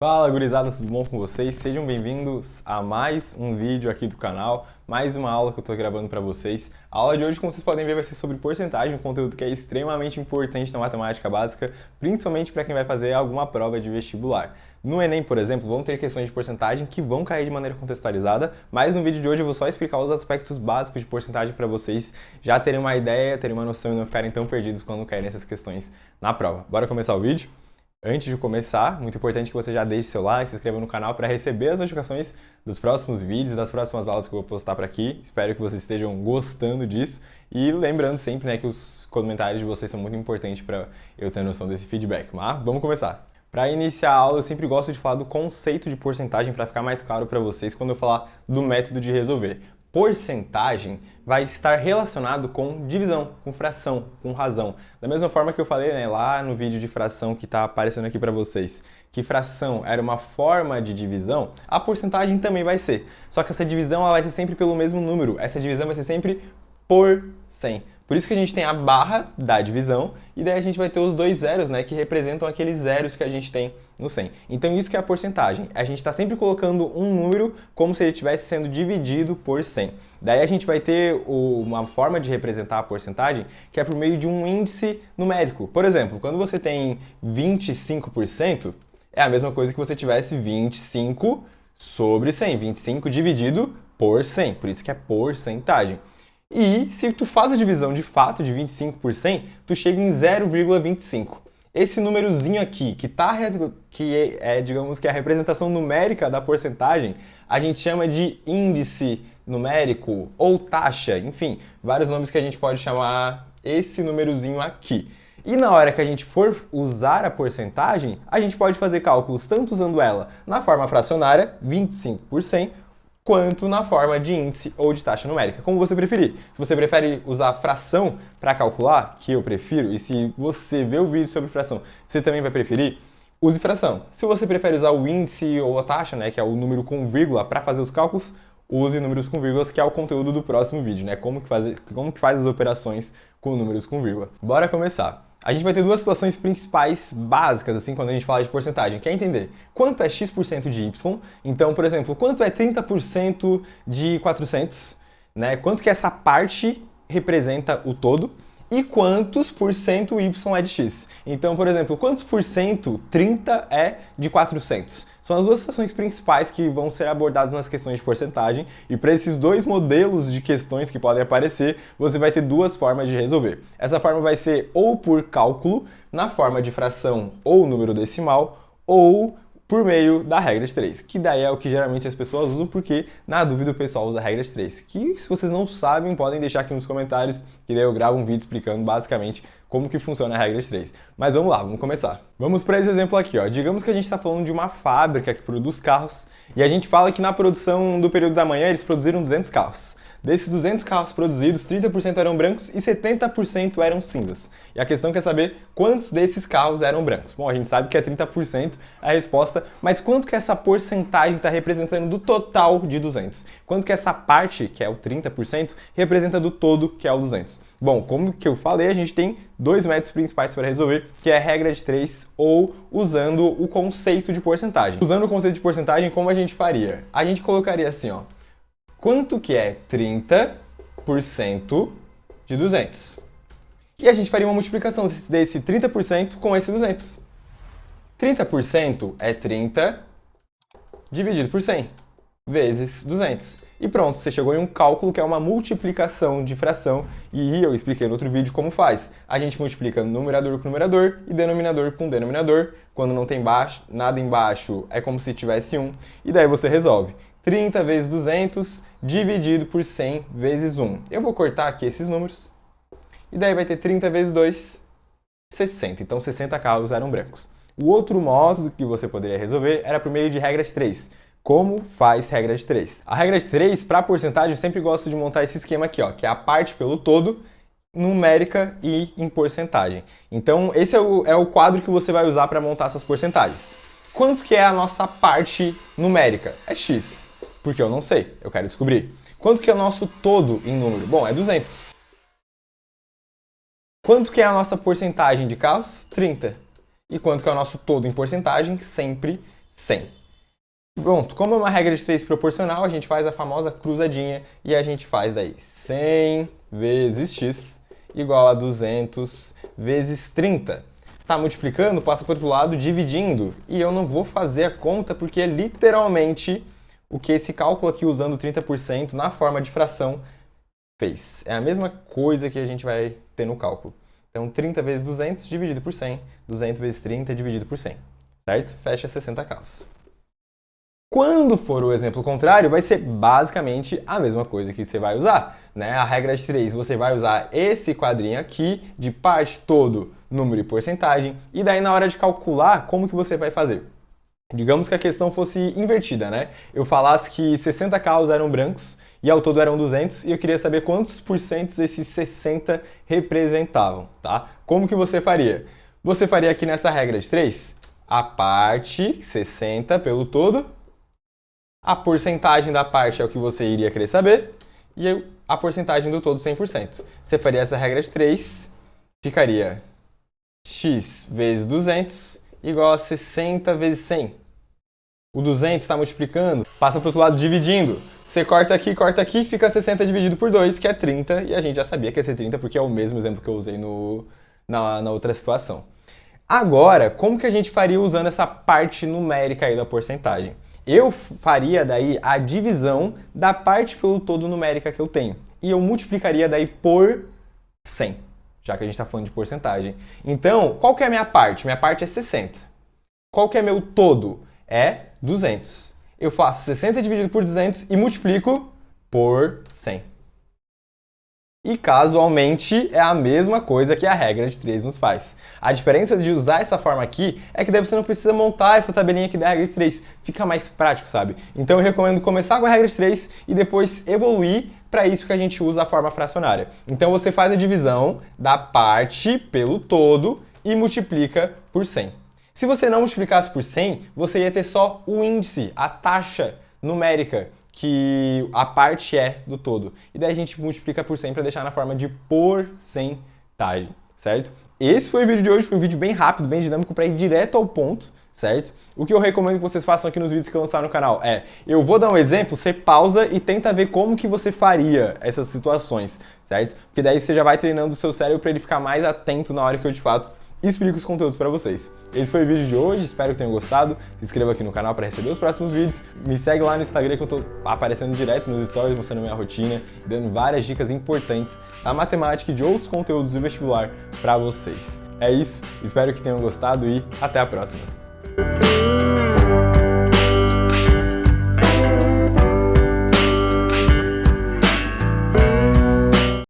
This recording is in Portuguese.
Fala gurizada, tudo bom com vocês? Sejam bem-vindos a mais um vídeo aqui do canal, mais uma aula que eu estou gravando para vocês. A aula de hoje, como vocês podem ver, vai ser sobre porcentagem, um conteúdo que é extremamente importante na matemática básica, principalmente para quem vai fazer alguma prova de vestibular. No Enem, por exemplo, vão ter questões de porcentagem que vão cair de maneira contextualizada, mas no vídeo de hoje eu vou só explicar os aspectos básicos de porcentagem para vocês já terem uma ideia, terem uma noção e não ficarem tão perdidos quando caírem essas questões na prova. Bora começar o vídeo? Antes de começar, muito importante que você já deixe seu like, se inscreva no canal para receber as notificações dos próximos vídeos, das próximas aulas que eu vou postar por aqui. Espero que vocês estejam gostando disso. E lembrando sempre, que os comentários de vocês são muito importantes para eu ter noção desse feedback. Mas vamos começar. Para iniciar a aula, eu sempre gosto de falar do conceito de porcentagem para ficar mais claro para vocês quando eu falar do método de resolver. Porcentagem vai estar relacionado com divisão, com fração, com razão. Da mesma forma que eu falei lá no vídeo de fração que está aparecendo aqui para vocês, que fração era uma forma de divisão, a porcentagem também vai ser. Só que essa divisão ela vai ser sempre pelo mesmo número, essa divisão vai ser sempre por 100. Por isso que a gente tem a barra da divisão e daí a gente vai ter os dois zeros, que representam aqueles zeros que a gente tem no 100. Então isso que é a porcentagem. A gente está sempre colocando um número como se ele estivesse sendo dividido por 100. Daí a gente vai ter uma forma de representar a porcentagem que é por meio de um índice numérico. Por exemplo, quando você tem 25%, é a mesma coisa que você tivesse 25 sobre 100. 25 dividido por 100. Por isso que é porcentagem. E se tu faz a divisão de fato de 25 por 100, tu chega em 0,25. Esse númerozinho aqui, que é, digamos que a representação numérica da porcentagem, a gente chama de índice numérico ou taxa, enfim, vários nomes que a gente pode chamar esse númerozinho aqui. E na hora que a gente for usar a porcentagem, a gente pode fazer cálculos tanto usando ela na forma fracionária, 25 por 100, quanto na forma de índice ou de taxa numérica, como você preferir. Se você prefere usar fração para calcular, que eu prefiro, e se você vê o vídeo sobre fração, você também vai preferir, use fração. Se você prefere usar o índice ou a taxa, que é o número com vírgula, para fazer os cálculos, use números com vírgulas, que é o conteúdo do próximo vídeo, como que faz as operações com números com vírgula. Bora começar. A gente vai ter duas situações principais básicas, quando a gente fala de porcentagem. Quer entender quanto é x% de y? Então, por exemplo, quanto é 30% de 400? Quanto que essa parte representa o todo? E quantos por cento y é de x? Então, por exemplo, quantos por cento 30 é de 400? São as duas situações principais que vão ser abordadas nas questões de porcentagem, e para esses dois modelos de questões que podem aparecer, você vai ter duas formas de resolver. Essa forma vai ser ou por cálculo, na forma de fração ou número decimal, ou por meio da regra de 3, que daí é o que geralmente as pessoas usam, porque na dúvida o pessoal usa a regra de 3, que se vocês não sabem, podem deixar aqui nos comentários, que daí eu gravo um vídeo explicando basicamente como que funciona a regra de 3. Mas vamos lá, vamos começar. Vamos para esse exemplo aqui, Digamos que a gente está falando de uma fábrica que produz carros, e a gente fala que na produção do período da manhã eles produziram 200 carros. Desses 200 carros produzidos, 30% eram brancos e 70% eram cinzas. E a questão quer saber quantos desses carros eram brancos. Bom, a gente sabe que é 30% a resposta, mas quanto que essa porcentagem está representando do total de 200? Quanto que essa parte, que é o 30%, representa do todo, que é o 200? Bom, como que eu falei, a gente tem dois métodos principais para resolver, que é a regra de 3 ou usando o conceito de porcentagem. Usando o conceito de porcentagem, como a gente faria? A gente colocaria assim, quanto que é 30% de 200? E a gente faria uma multiplicação desse 30% com esse 200. 30% é 30 dividido por 100, vezes 200. E pronto, você chegou em um cálculo que é uma multiplicação de fração, e eu expliquei no outro vídeo como faz. A gente multiplica numerador com numerador e denominador com denominador. Quando não tem nada embaixo, é como se tivesse 1. E daí você resolve. 30 vezes 200 dividido por 100 vezes 1. Eu vou cortar aqui esses números. E daí vai ter 30 vezes 2, 60. Então 60 carros eram brancos. O outro modo que você poderia resolver era por meio de regra de 3. Como faz regra de 3? A regra de 3, para porcentagem, eu sempre gosto de montar esse esquema aqui, que é a parte pelo todo, numérica e em porcentagem. Então esse é o quadro que você vai usar para montar suas porcentagens. Quanto que é a nossa parte numérica? É x. Porque eu não sei, eu quero descobrir. Quanto que é o nosso todo em número? Bom, é 200. Quanto que é a nossa porcentagem de carros? 30. E quanto que é o nosso todo em porcentagem? Sempre 100. Pronto, como é uma regra de 3 proporcional, a gente faz a famosa cruzadinha e a gente faz daí 100 vezes x igual a 200 vezes 30. Tá multiplicando, passa para o outro lado dividindo. E eu não vou fazer a conta porque é literalmente o que esse cálculo aqui usando 30% na forma de fração fez. É a mesma coisa que a gente vai ter no cálculo. Então 30 vezes 200 dividido por 100, 200 vezes 30 dividido por 100, certo? Fecha 60 calos. Quando for o exemplo contrário, vai ser basicamente a mesma coisa que você vai usar, né? A regra de 3, você vai usar esse quadrinho aqui, de parte, todo, número e porcentagem, e daí na hora de calcular, como que você vai fazer? Digamos que a questão fosse invertida, né? Eu falasse que 60 calos eram brancos e ao todo eram 200 e eu queria saber quantos porcentos esses 60 representavam, tá? Como que você faria? Você faria aqui nessa regra de 3, a parte 60 pelo todo, a porcentagem da parte é o que você iria querer saber, e a porcentagem do todo 100%. Você faria essa regra de 3, ficaria x vezes 200 igual a 60 vezes 100. O 200 está multiplicando, passa para o outro lado dividindo. Você corta aqui, fica 60 dividido por 2, que é 30, e a gente já sabia que ia ser 30 porque é o mesmo exemplo que eu usei na outra situação. Agora, como que a gente faria usando essa parte numérica aí da porcentagem? Eu faria daí a divisão da parte pelo todo numérica que eu tenho. E eu multiplicaria daí por 100, já que a gente está falando de porcentagem. Então, qual que é a minha parte? Minha parte é 60. Qual que é meu todo? É 200. Eu faço 60 dividido por 200 e multiplico por 100. E casualmente é a mesma coisa que a regra de 3 nos faz. A diferença de usar essa forma aqui é que daí você não precisa montar essa tabelinha aqui da regra de 3. Fica mais prático, sabe? Então eu recomendo começar com a regra de 3 e depois evoluir para isso que a gente usa a forma fracionária. Então você faz a divisão da parte pelo todo e multiplica por 100. Se você não multiplicasse por 100, você ia ter só o índice, a taxa numérica que a parte é do todo. E daí a gente multiplica por 100 para deixar na forma de porcentagem, certo? Esse foi o vídeo de hoje, foi um vídeo bem rápido, bem dinâmico para ir direto ao ponto, certo? O que eu recomendo que vocês façam aqui nos vídeos que eu lançar no canal é, eu vou dar um exemplo, você pausa e tenta ver como que você faria essas situações, certo? Porque daí você já vai treinando o seu cérebro para ele ficar mais atento na hora que eu de fato explico os conteúdos para vocês. Esse foi o vídeo de hoje, espero que tenham gostado. Se inscreva aqui no canal para receber os próximos vídeos. Me segue lá no Instagram que eu tô aparecendo direto nos stories, mostrando minha rotina, dando várias dicas importantes da matemática e de outros conteúdos do vestibular para vocês. É isso, espero que tenham gostado e até a próxima.